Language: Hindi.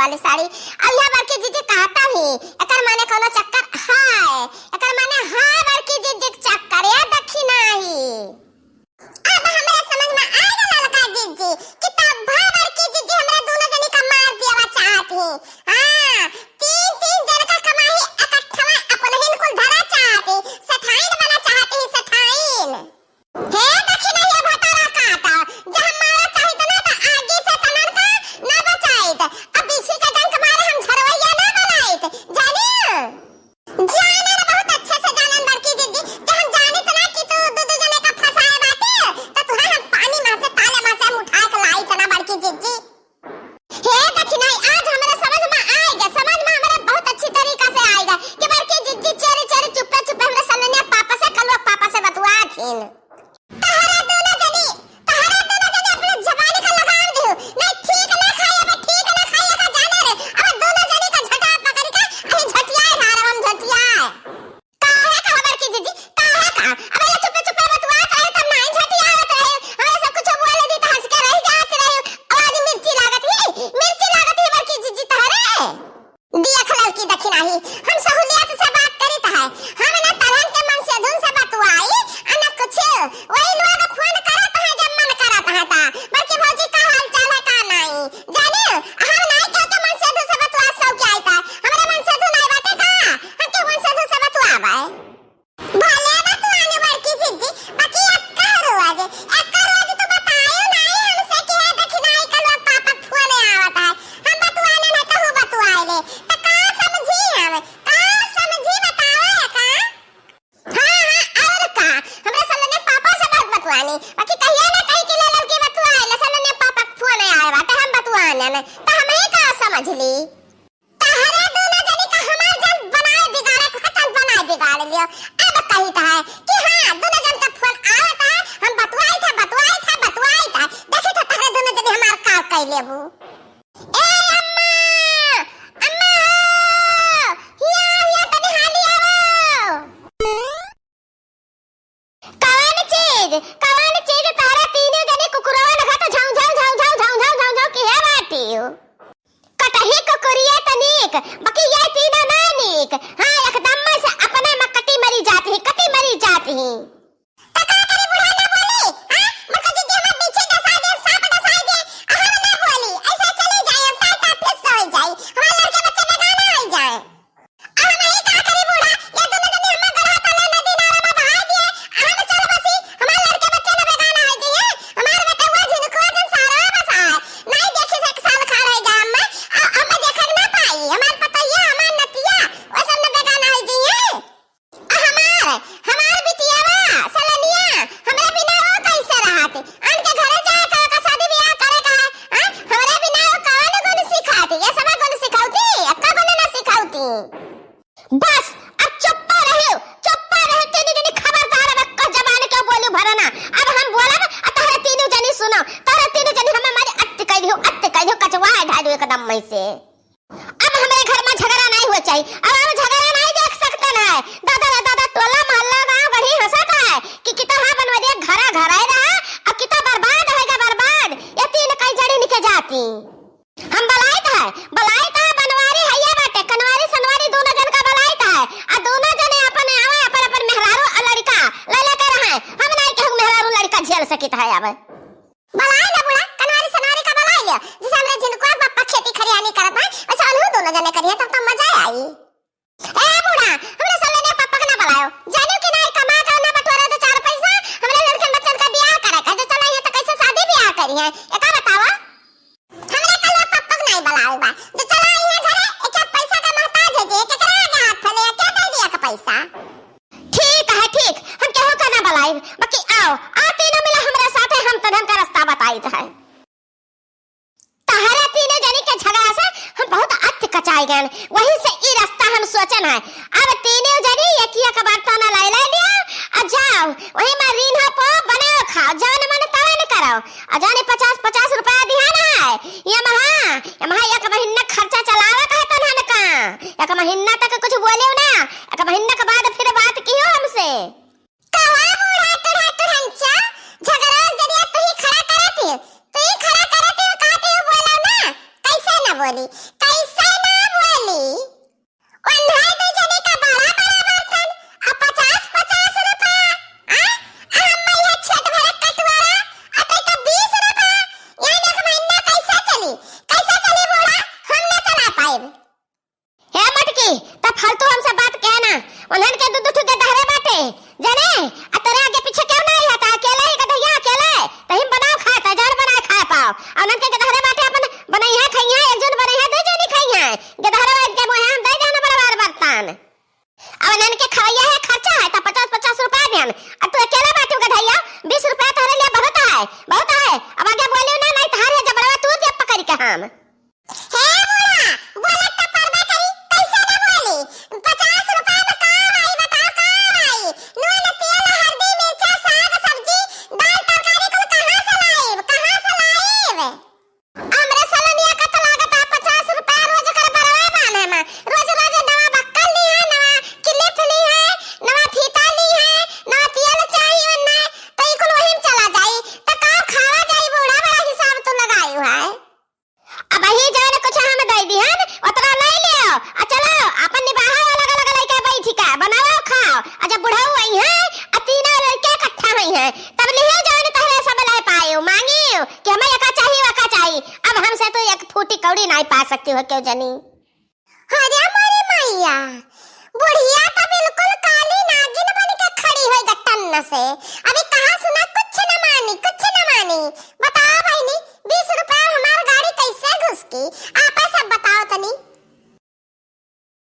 वाली साड़ी अब यहाँ बड़की जीजी कहता ही एकर माने कोनो चक्कर है एकर माने हां बड़की जीजी के चक्कर या देखी नाही अब हमरा समझ में आ गया लड़का जीजी कि तब बड़की जीजी हमरा दोनों जनी का मार दिया चाहती हां तीन तीन जन का कमाई इकट्ठा अपन हिन कुल धरा चाहती सठाइन बना चाहती सठाइन हे देखी नहीं अब हतारा काटा जहां मारा चाहिए तो ना तो आगे से तनन का ना बचाइत अब इसी का डंक मारे हम झरवैया ना बनाइत जाने बहुत अच्छे से जानन बड़की दीदी जहां जाने तो ना कि तू दू जने का फसाए बाटे तो तुहा हम पानी में से ताले में से उठा के लाई तना बड़की दीदी हे देखी नहीं आज हमरा समझ में आएगा समझ में हमरा बहुत अच्छी तरीका से आएगा कि बड़की दीदी चोरी चोरी चुपे चुपे हमरा सामने पापा से कलवा पापा से बतवा थीन वही से ई रास्ता हम सोचन है अब तीनों जनी एकिया का बर्तन ला लिया आ जाओ वही में रीना पो बनाओ खाओ जाने मन तवे न करो आ जाने 50-50 रुपया दिया ना है ये महा एक महीना खर्चा चलावे का है तन का एक महीना तक कुछ बोले ना एक महीना के बाद फिर बात की हो हमसे कहा बूढ़ा तुढ़ा तुरंचा झगड़ा जरिया तू ही खड़ा करती कहते हो बोला ना कैसे ना बोली अनन के गदहरे बाटे अपन बनई है खई है एक जन बनई है दो जनी खई है गदहरे वाले के मोहे हम दे देना बड़ा बर्तन अब अनन के खइया है खर्चा है त 50-50 रुपया देन अब तू अकेले बाटू गधैया 20 रुपया तोरे लिए बहुत है अब आगे बोलियो ना नहीं थारे जबरवा तू दे पकड़ के हम हे बुआ बोलत त परबे करी कैसे ना बोली 50 रुपया में का भाई बताओ का भाई नून तेल हल्दी मिर्चा साग सब्जी दाल तरकारी को कहां से लाइब हमरे सलनिया का तो लागत 50 रुपया रोज कर बरवा बाने में रोज नवा बक्कल ली है नवा क्लिप ली है नवा फीता ली है नवा तेल चाहिए ना तो ई कुल वही में चला जाई त का खावा जाई बूढ़ा बड़ा हिसाब तो लगाई है अब ही जाने कुछ हम दे दी है उतना ले लियो आ चलो अपन निबाह अलग अलग लइका बैठी का बनाओ खाओ आ जब बुढ़ा हुई है आ तीनों लइके इकट्ठा हुई है तब लियो जाने तहरे सब ले पायो मांगियो कि हमें एका चाहिए अब हमसे तो एक फूटी कौड़ी नहीं पा सकती हो क्यों जनी अरे मारी मैया बुढ़िया तो बिल्कुल काली नागिन बन के खड़ी हुई गट्टन से अभी कहां सुना कुछ न मानी